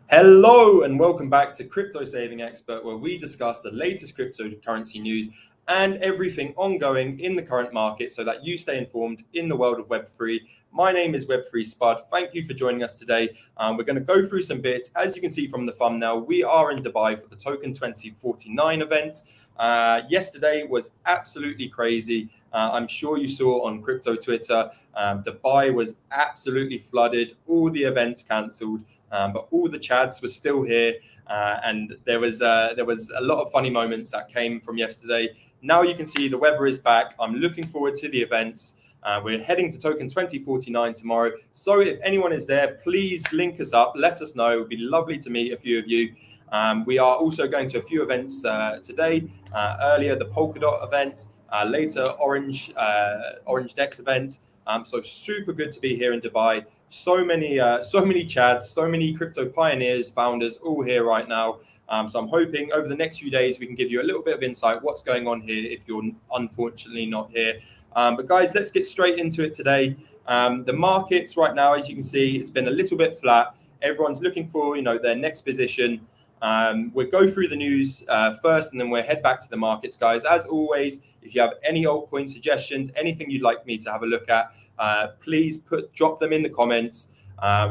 Hello and welcome back to Crypto Saving Expert, where we discuss the latest cryptocurrency news and everything ongoing in the current market so that you stay informed in the world of Web3. My name is Web3 Spud. Thank you for joining us today. We're going to go through some bits. As you can see from the thumbnail, we are in Dubai for the Token 2049 event. Yesterday was absolutely crazy. I'm sure you saw on crypto Twitter, Dubai was absolutely flooded, all the events cancelled. But all the chads were still here, and there was a lot of funny moments that came from yesterday. Now you can see the weather is back. I'm looking forward to the events. We're heading to Token 2049 tomorrow. So if anyone is there, please link us up. Let us know. It would be lovely to meet a few of you. We are also going to a few events today. Earlier, the Polkadot event. Later, Orange Dex event. So super good to be here in Dubai. So many chads, so many crypto pioneers, founders, all here right now. So I'm hoping over the next few days we can give you a little bit of insight what's going on here if you're unfortunately not here. But guys, let's get straight into it today. The markets right now, as you can see, it's been a little bit flat. Everyone's looking for their next position. We'll go through the news first, and then we'll head back to the markets, guys. As always, if you have any altcoin suggestions, anything you'd like me to have a look at, please drop them in the comments.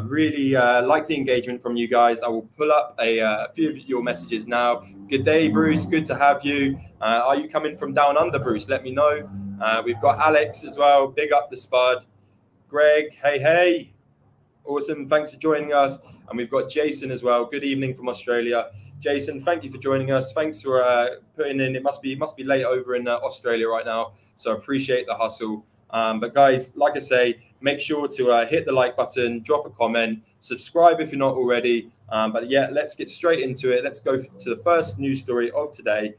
Really like the engagement from you guys. I will pull up a few of your messages now. Good day, Bruce. Good to have you. Are you coming from down under, Bruce? Let me know. We've got Alex as well. Big up the Spud. Greg, hey. Awesome. Thanks for joining us. And we've got Jason as well. Good evening from Australia. Jason, thank you for joining us. Thanks for putting in. It must be late over in Australia right now. So appreciate the hustle. But guys, like I say, make sure to hit the like button, drop a comment, subscribe if you're not already. But yeah, let's get straight into it. Let's go to the first news story of today,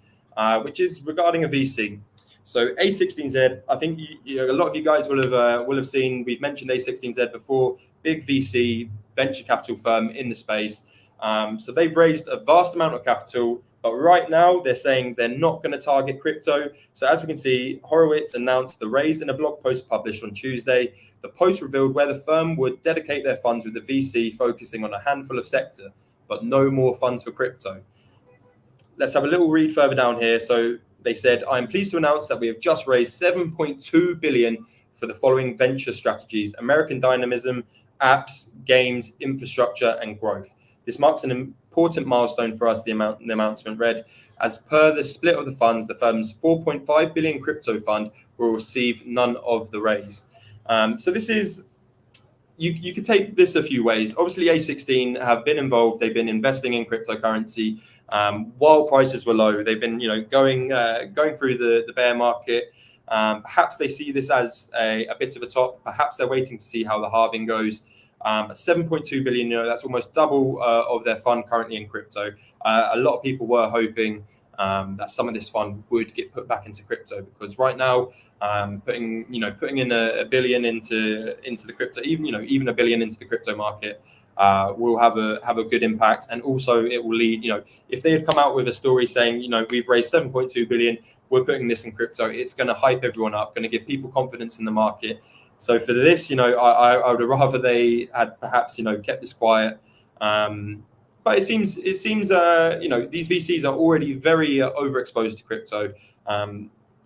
which is regarding a VC. So A16Z, I think a lot of you guys will have seen. We've mentioned A16Z before. Big VC venture capital firm in the space. So they've raised a vast amount of capital, but right now they're saying they're not going to target crypto. So as we can see, Horowitz announced the raise in a blog post published on Tuesday. The post revealed where the firm would dedicate their funds with the VC focusing on a handful of sector, but no more funds for crypto. Let's have a little read further down here. So they said, I'm pleased to announce that we have just raised 7.2 billion for the following venture strategies: American dynamism, apps, games, infrastructure, and growth. This marks an important milestone for us, the announcement read. As per the split of the funds, the firm's 4.5 billion crypto fund will receive none of the raise. So this is, you could take this a few ways. Obviously, A16 have been involved. They've been investing in cryptocurrency while prices were low. They've been, going through the bear market. Perhaps they see this as a bit of a top. Perhaps they're waiting to see how the halving goes. 7.2 billion, that's almost double of their fund currently in crypto. A lot of people were hoping that some of this fund would get put back into crypto, because right now, putting in a billion into the crypto, even a billion into the crypto market, will have a good impact. And also it will lead, if they had come out with a story saying, we've raised 7.2 billion, we're putting this in crypto, it's going to hype everyone up, going to give people confidence in the market. So for this, I would rather they had perhaps, kept this quiet. But it seems these VCs are already very overexposed to crypto.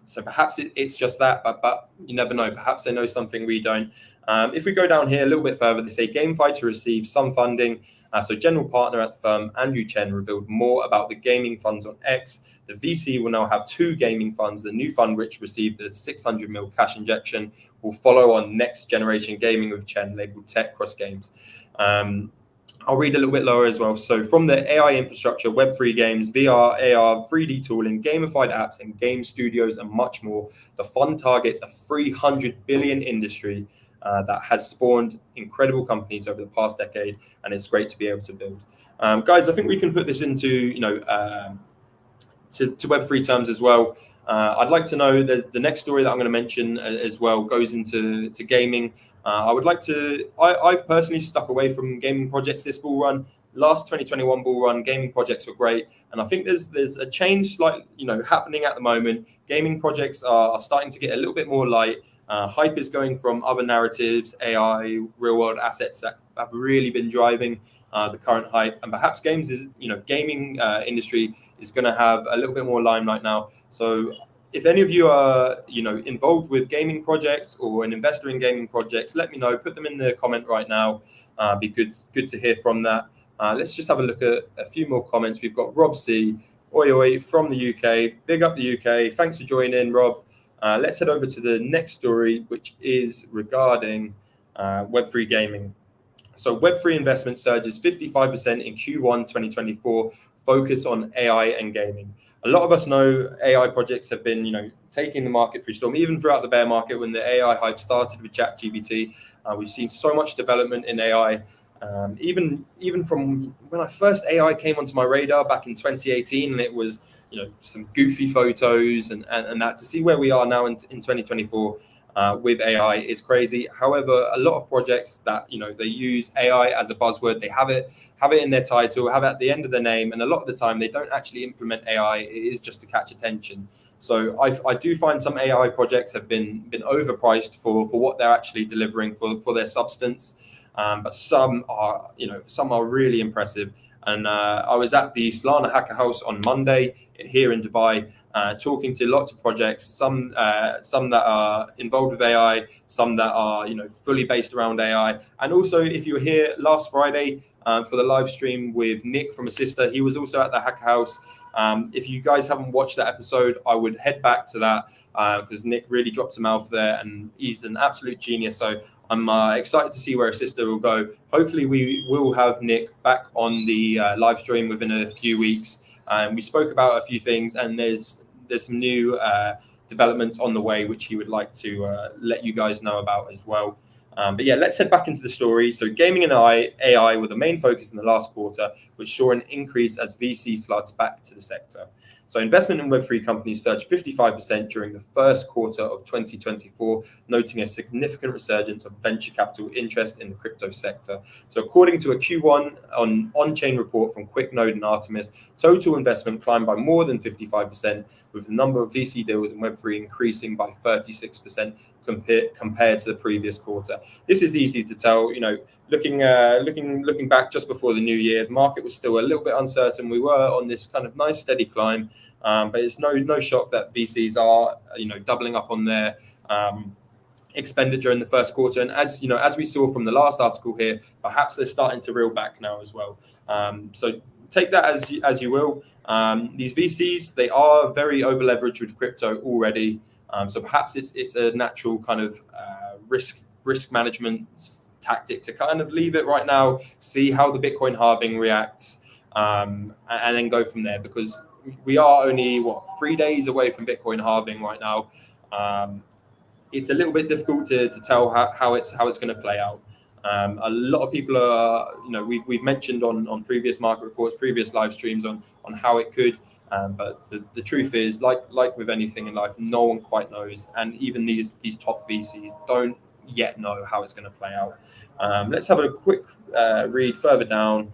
So perhaps it's just that, but you never know. Perhaps they know something we don't. If we go down here a little bit further, they say GameFi to receive some funding. So general partner at the firm, Andrew Chen, revealed more about the gaming funds on X. The VC will now have two gaming funds. The new fund, which received the 600 mil cash injection, will follow on next generation gaming with Chen, labeled Tech Cross Games. I'll read a little bit lower as well. So from the AI infrastructure, Web3 games, VR, AR, 3D tooling, gamified apps, and game studios, and much more, the fund targets a 300 billion industry that has spawned incredible companies over the past decade, and it's great to be able to build. Guys, I think we can put this into, to Web3 terms as well. I'd like to know that the next story that I'm going to mention as well goes into gaming. I've personally stuck away from gaming projects this bull run. Last 2021 bull run, gaming projects were great, and I think there's a change happening at the moment. Gaming projects are starting to get a little bit more light. Hype is going from other narratives, AI, real world assets that have really been driving the current hype, and perhaps gaming industry is going to have a little bit more limelight now. So if any of you are involved with gaming projects or an investor in gaming projects, let me know. Put them in the comment right now. Be good to hear from that. Let's just have a look at a few more comments. We've got Rob C. Oi oi from the UK. Big up the UK. Thanks for joining, Rob. Let's head over to the next story, which is regarding Web3 gaming. So Web3 investment surges 55% in Q1 2024, focus on AI and gaming. A lot of us know AI projects have been, taking the market through storm, even throughout the bear market when the AI hype started with ChatGPT. We've seen so much development in AI. Even from when AI came onto my radar back in 2018, and it was some goofy photos and that, to see where we are now in 2024 with AI is crazy. However, a lot of projects that they use AI as a buzzword, they have it in their title, have it at the end of their name, and a lot of the time they don't actually implement AI. It is just to catch attention. So I do find some AI projects have been overpriced for what they're actually delivering for their substance. But some are really impressive. And I was at the Solana Hacker House on Monday here in Dubai, talking to lots of projects, some that are involved with AI, some that are fully based around AI. And also, if you were here last Friday for the live stream with Nick from Assista, he was also at the Hacker House. If you guys haven't watched that episode, I would head back to that because Nick really dropped some mouth there, and he's an absolute genius. So I'm excited to see where Assista will go. Hopefully, we will have Nick back on the live stream within a few weeks. We spoke about a few things, and there's some new developments on the way, which he would like to let you guys know about as well. But yeah, let's head back into the story. So gaming and AI were the main focus in the last quarter, which saw an increase as VC floods back to the sector. So investment in Web3 companies surged 55% during the first quarter of 2024, noting a significant resurgence of venture capital interest in the crypto sector. So according to a Q1 on-chain report from QuickNode and Artemis, total investment climbed by more than 55%, with the number of VC deals in Web3 increasing by 36% compared to the previous quarter. This is easy to tell. Looking back just before the new year, the market was still a little bit uncertain. We were on this kind of nice steady climb, but it's no shock that VCs are doubling up on their expenditure in the first quarter. And as we saw from the last article here, perhaps they're starting to reel back now as well. So take that as you will. These VCs, they are very over leveraged with crypto already. So perhaps it's a natural kind of risk management tactic to kind of leave it right now, see how the Bitcoin halving reacts, and then go from there, because we are only 3 days away from Bitcoin halving right now. It's a little bit difficult to tell how it's going to play out. A lot of people are, we've mentioned on previous market reports, previous live streams on how it could. But the truth is, like with anything in life, no one quite knows, and even these top VCs don't yet know how it's going to play out. Let's have a quick read further down.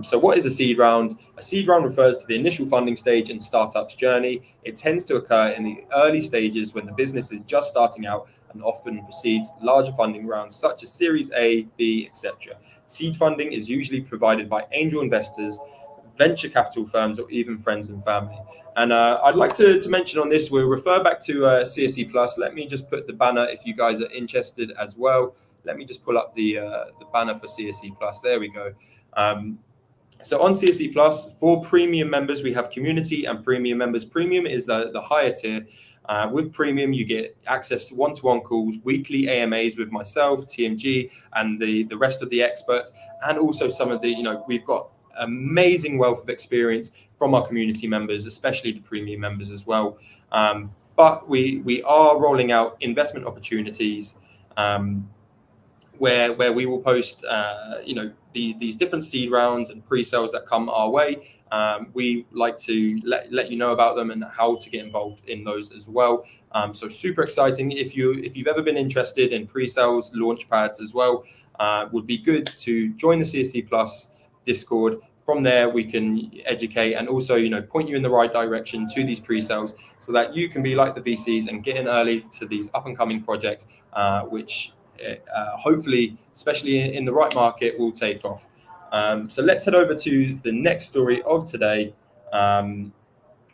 So what is a seed round? A seed round refers to the initial funding stage in startup's journey. It tends to occur in the early stages when the business is just starting out, and often precedes larger funding rounds such as Series A, B, etc. Seed funding is usually provided by angel investors, venture capital firms, or even friends and family. And I'd like to mention on this, we'll refer back to CSE Plus. Let me just put the banner if you guys are interested as well. Let me just pull up the banner for CSE Plus. There we go. So on CSE Plus, for premium members, we have community and premium members. Premium is the higher tier. With premium, you get access to one-to-one calls, weekly AMAs with myself, TMG, and the rest of the experts, and also some of the, we've got amazing wealth of experience from our community members, especially the premium members as well. But we are rolling out investment opportunities where we will post these different seed rounds and pre-sales that come our way. We like to let you know about them and how to get involved in those as well. So super exciting. If you've ever been interested in pre-sales, launch pads as well, would be good to join the CSE Plus Discord. From there, we can educate and also, point you in the right direction to these pre-sales, so that you can be like the VCs and get in early to these up-and-coming projects, which hopefully, especially in the right market, will take off. So let's head over to the next story of today,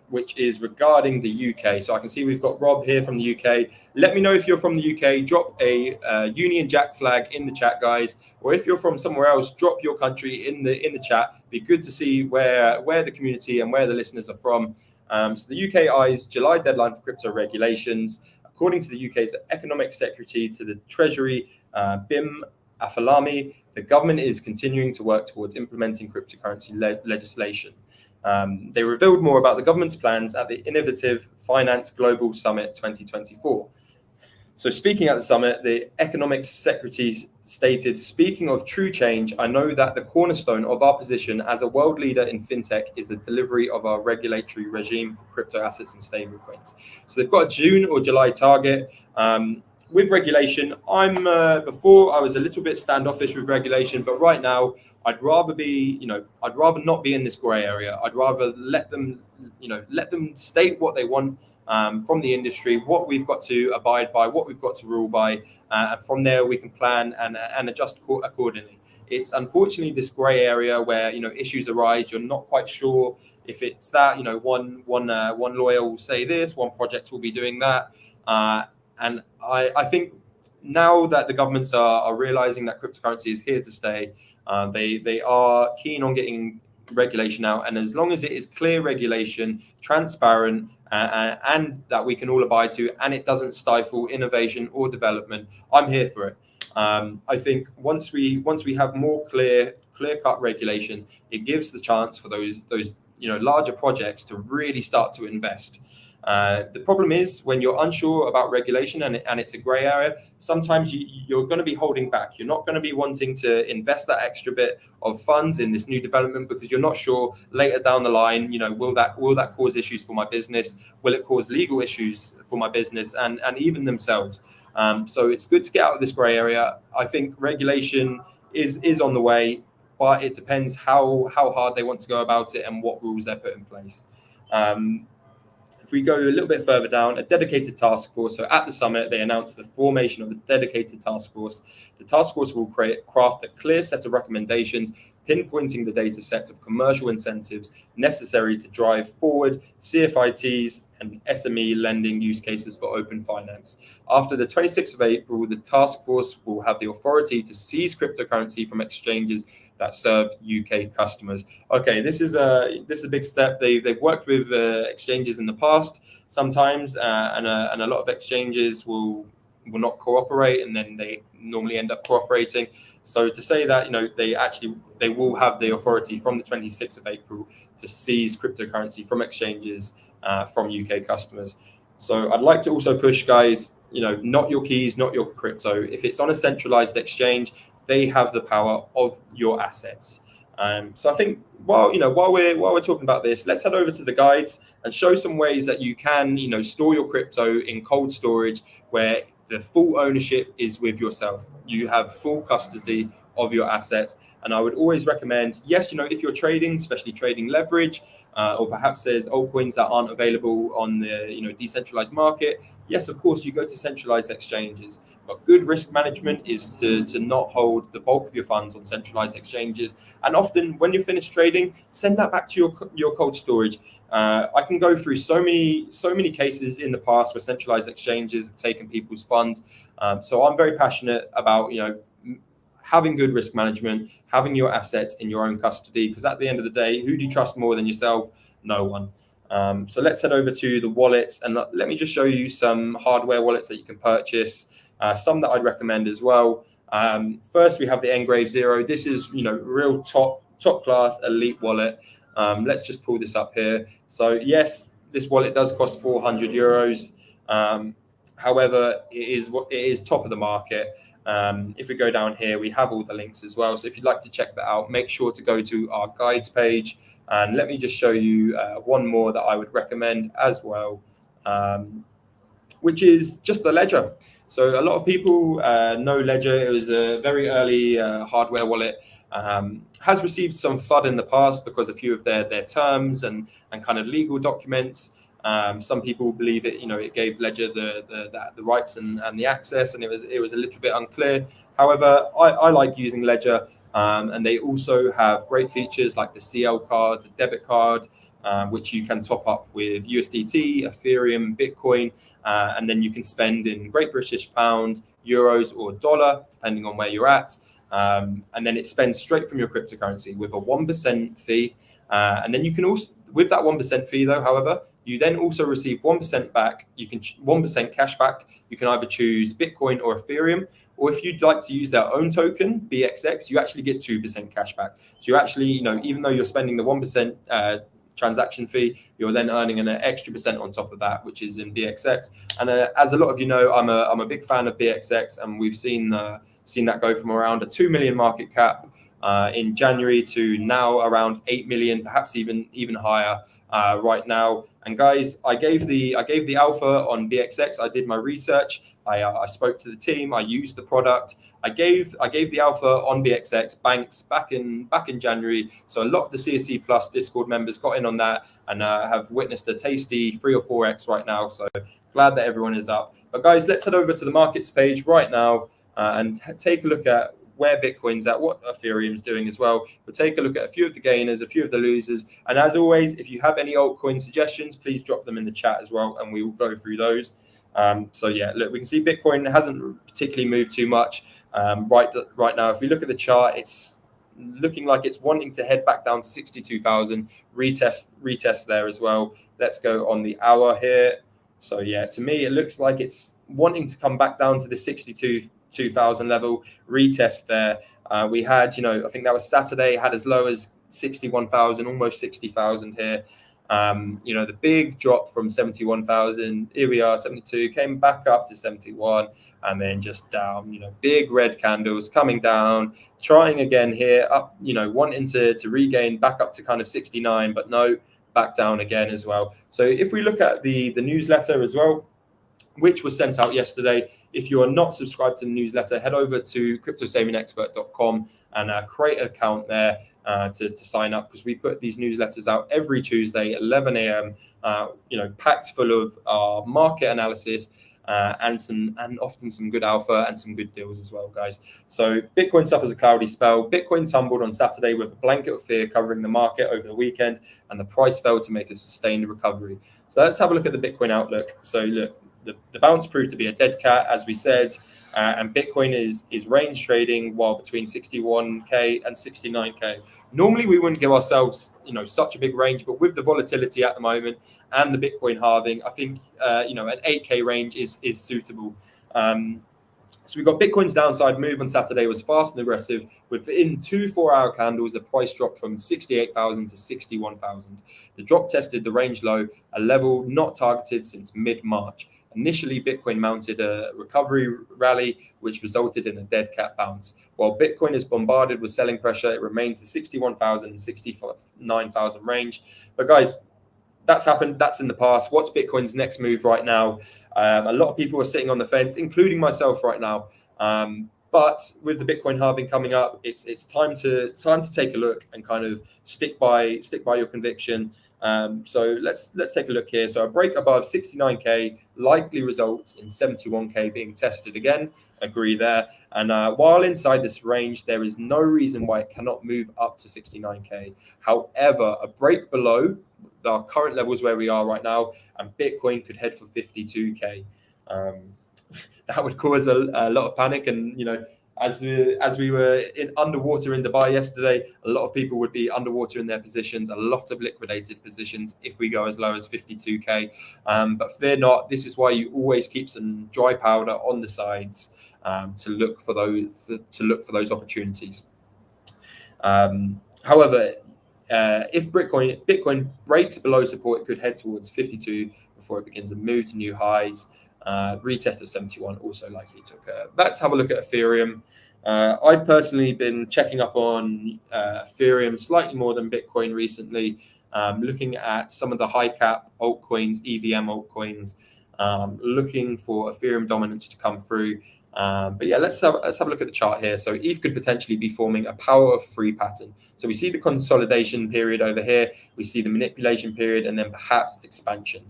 which is regarding the UK. So I can see we've got Rob here from the UK. Let me know if you're from the UK. Drop a Union Jack flag in the chat, guys. Or if you're from somewhere else, drop your country in the chat. Be good to see where the community and where the listeners are from. So the UK eyes July deadline for crypto regulations. According to the UK's Economic Secretary to the Treasury, Bim Afalami, the government is continuing to work towards implementing cryptocurrency legislation. They revealed more about the government's plans at the Innovative Finance Global Summit 2024. So speaking at the summit, the Economic Secretary stated, speaking of true change, I know that the cornerstone of our position as a world leader in fintech is the delivery of our regulatory regime for crypto assets and stablecoins. So they've got a June or July target. With regulation, before I was a little bit standoffish with regulation, but right now I'd rather not be in this grey area. I'd rather let them state what they want from the industry, what we've got to abide by, what we've got to rule by. From there, we can plan and adjust accordingly. It's unfortunately this grey area where issues arise. You're not quite sure if it's that one lawyer will say this, one project will be doing that. And I think now that the governments are realizing that cryptocurrency is here to stay, they are keen on getting regulation out. And as long as it is clear regulation, transparent, and that we can all abide to, and it doesn't stifle innovation or development, I'm here for it. I think once we have more clear-cut regulation, it gives the chance for those larger projects to really start to invest. The problem is when you're unsure about regulation and it's a grey area, sometimes you're going to be holding back. You're not going to be wanting to invest that extra bit of funds in this new development because you're not sure later down the line, will that cause issues for my business? Will it cause legal issues for my business and even themselves? So it's good to get out of this grey area. I think regulation is on the way, but it depends how hard they want to go about it and what rules they put in place. If we go a little bit further down, a dedicated task force. So at the summit, they announced the formation of a dedicated task force. The task force will craft a clear set of recommendations, pinpointing the data set of commercial incentives necessary to drive forward CFITs and SME lending use cases for open finance. After the 26th of April, the task force will have the authority to seize cryptocurrency from exchanges that serve UK customers. Okay, this is a big step. They've worked with exchanges in the past sometimes, and a lot of exchanges will not cooperate, and then they normally end up cooperating. So to say that they will have the authority from the 26th of April to seize cryptocurrency from exchanges from UK customers. So I'd like to also push, guys, not your keys, not your crypto. If it's on a centralized exchange, they have the power of your assets. So I think while we're talking about this, let's head over to the guides and show some ways that you can store your crypto in cold storage where the full ownership is with yourself. You have full custody of your assets. And I would always recommend, yes, if you're trading, especially trading leverage, or perhaps there's altcoins that aren't available on the decentralized market. Yes, of course, you go to centralized exchanges, but good risk management is to not hold the bulk of your funds on centralized exchanges. And often when you're finished trading, send that back to your cold storage. I can go through so many cases in the past where centralized exchanges have taken people's funds. So I'm very passionate about having good risk management, having your assets in your own custody, because at the end of the day, who do you trust more than yourself? No one. So let's head over to the wallets, and let me just show you some hardware wallets that you can purchase, some that I'd recommend as well. First, we have the Engrave Zero. This is real top class elite wallet. Let's just pull this up here. So yes, this wallet does cost €400. However, it is top of the market. If we go down here, we have all the links as well. So if you'd like to check that out, make sure to go to our guides page. And let me just show you one more that I would recommend as well, which is just the Ledger. So a lot of people know Ledger. It was a very early hardware wallet. Has received some FUD in the past because a few of their terms and kind of legal documents. Some people believe it gave Ledger the rights and the access, and it was a little bit unclear. However, I like using Ledger. And they also have great features like the CL card, the debit card, which you can top up with USDT, Ethereum, Bitcoin, and then you can spend in Great British Pound, Euros, or dollar, depending on where you're at. And then it spends straight from your cryptocurrency with a 1% fee. And then you can also, with that 1% fee though, however, you then also receive 1% back. You can 1% cash back. You can either choose Bitcoin or Ethereum, or if you'd like to use their own token, BXX, you actually get 2% cash back. So you actually, even though you're spending the 1% transaction fee, you're then earning an extra percent on top of that, which is in BXX. And as a lot of you know, I'm a big fan of BXX, and we've seen that go from around a 2 million market cap in January to now around 8 million, perhaps even higher right now. And guys, I gave the alpha on BXX. I did my research. I spoke to the team. I used the product. I gave the alpha on BXX banks back in January. So a lot of the CSE Plus Discord members got in on that and have witnessed a tasty 3 or 4x right now. So glad that everyone is up. But guys, let's head over to the markets page right now and take a look at where Bitcoin's at, what Ethereum's doing as well. We'll take a look at a few of the gainers, a few of the losers. And as always, if you have any altcoin suggestions, please drop them in the chat as well, and we will go through those. So yeah, look, we can see Bitcoin hasn't particularly moved too much right now. If we look at the chart, it's looking like it's wanting to head back down to 62,000, retest there as well. Let's go on the hour here. So yeah, to me, it looks like it's wanting to come back down to the 62,000 level, retest there. We had, I think that was Saturday, had as low as 61,000, almost 60,000 here. The big drop from 71,000, here we are, 72, came back up to 71, and then just down, big red candles coming down, trying again here, up, wanting to regain back up to kind of 69, but no, back down again as well. So if we look at the newsletter as well, which was sent out yesterday. If you are not subscribed to the newsletter, head over to cryptosavingexpert.com and create an account there to sign up, because we put these newsletters out every Tuesday, 11 a.m., packed full of our market analysis and often some good alpha and some good deals as well, guys. So Bitcoin suffers a cloudy spell. Bitcoin tumbled on Saturday with a blanket of fear covering the market over the weekend, and the price fell to make a sustained recovery. So let's have a look at the Bitcoin outlook. So look, the bounce proved to be a dead cat, as we said, and Bitcoin is range trading while between 61k and 69k. Normally, we wouldn't give ourselves, such a big range, but with the volatility at the moment and the Bitcoin halving, I think, an 8k range is suitable. So we've got Bitcoin's downside move on Saturday was fast and aggressive. Within 2 4-hour candles, the price dropped from 68,000 to 61,000. The drop tested the range low, a level not targeted since mid-March. Initially, Bitcoin mounted a recovery rally, which resulted in a dead cat bounce. While Bitcoin is bombarded with selling pressure, it remains the 61,000 and 69,000 range. But guys, that's happened. That's in the past. What's Bitcoin's next move right now? A lot of people are sitting on the fence, including myself right now. But with the Bitcoin halving coming up, it's time to take a look and kind of stick by your conviction. So let's take a look here. So a break above 69k likely results in 71k being tested again. Agree there. And while inside this range, there is no reason why it cannot move up to 69k. However, a break below our current levels where we are right now, and Bitcoin could head for 52k. That would cause a lot of panic, and as we were underwater in Dubai yesterday, a lot of people would be underwater in their positions, a lot of liquidated positions if we go as low as 52k. But fear not, this is why you always keep some dry powder on the sides to look for those opportunities. However, if Bitcoin breaks below support, it could head towards 52 before it begins to move to new highs. Retest of 71 also likely to occur. Let's have a look at Ethereum. I've personally been checking up on Ethereum slightly more than Bitcoin recently, looking at some of the high cap altcoins, EVM altcoins, looking for Ethereum dominance to come through. But yeah, let's have a look at the chart here. So ETH could potentially be forming a power of 3 pattern. So we see the consolidation period over here, we see the manipulation period, and then perhaps expansion.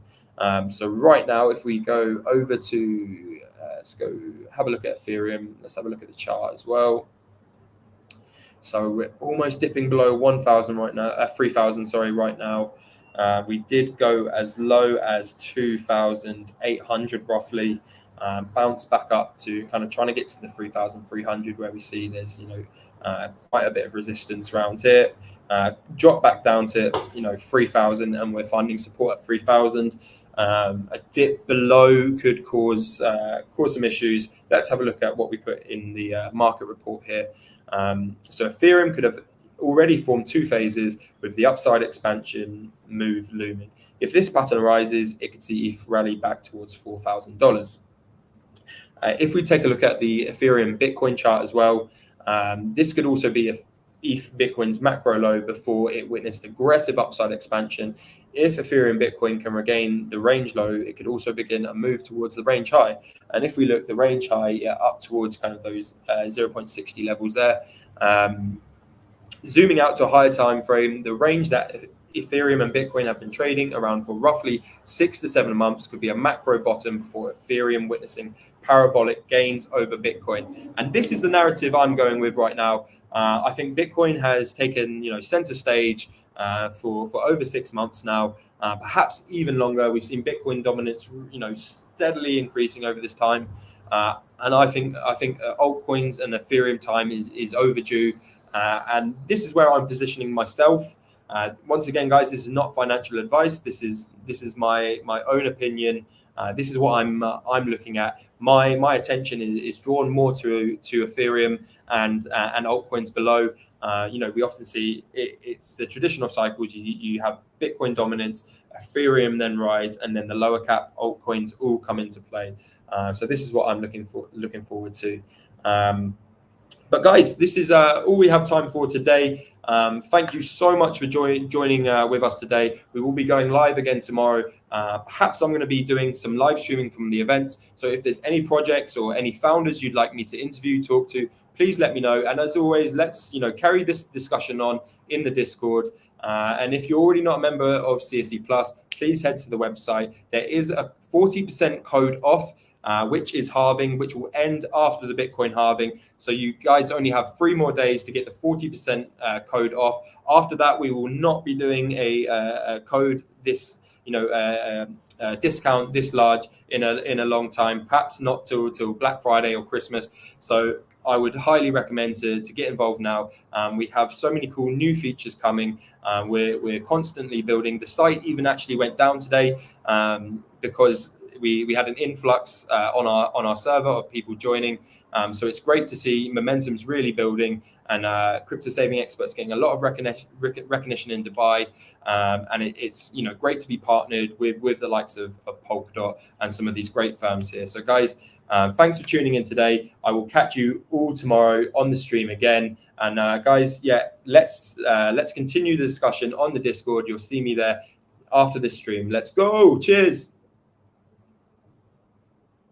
So right now, if we go over to, let's go have a look at Ethereum. Let's have a look at the chart as well. So we're almost dipping below 1,000 right now, 3,000, sorry, right now. We did go as low as 2,800 roughly, bounce back up to kind of trying to get to the 3,300 where we see there's, quite a bit of resistance around here. Drop back down to, 3,000 and we're finding support at 3,000. A dip below could cause some issues. Let's have a look at what we put in the market report here. So Ethereum could have already formed two phases with the upside expansion move looming. If this pattern arises, it could see ETH rally back towards $4,000. If we take a look at the Ethereum Bitcoin chart as well, this could also be ETH Bitcoin's macro low before it witnessed aggressive upside expansion. If Ethereum Bitcoin can regain the range low, it could also begin a move towards the range high. And if we look the range high up towards kind of those 0.60 levels there, zooming out to a higher time frame, the range that Ethereum and Bitcoin have been trading around for roughly 6 to 7 months could be a macro bottom before Ethereum witnessing parabolic gains over Bitcoin. And this is the narrative I'm going with right now. I think Bitcoin has taken, center stage for over 6 months now, perhaps even longer. We've seen Bitcoin dominance, steadily increasing over this time, and I think altcoins and Ethereum time is overdue. And this is where I'm positioning myself. Once again, guys, this is not financial advice. This is my own opinion. This is what I'm looking at. My attention is drawn more to Ethereum and altcoins below. We often see it's the traditional cycles. You have Bitcoin dominance, Ethereum then rise, and then the lower cap altcoins all come into play. So this is what I'm looking forward to. But guys, this is all we have time for today. Thank you so much for joining with us today. We will be going live again tomorrow. Perhaps I'm going to be doing some live streaming from the events. So if there's any projects or any founders you'd like me to interview, talk to, please let me know. And as always, let's carry this discussion on in the Discord. And if you're already not a member of CSE Plus, please head to the website. There is a 40% code off, which is halving, which will end after the Bitcoin halving. So you guys only have 3 more days to get the 40% code off. After that, we will not be doing a code this, discount this large in a long time, perhaps not till Black Friday or Christmas. So I would highly recommend to get involved now. We have so many cool new features coming. We're constantly building. The site even actually went down today because we had an influx on our server of people joining. So it's great to see momentum's really building, and crypto saving experts getting a lot of recognition in Dubai. And it's great to be partnered with the likes of Polkadot and some of these great firms here. So guys, thanks for tuning in today. I will catch you all tomorrow on the stream again. And guys, let's continue the discussion on the Discord. You'll see me there after this stream. Let's go. Cheers.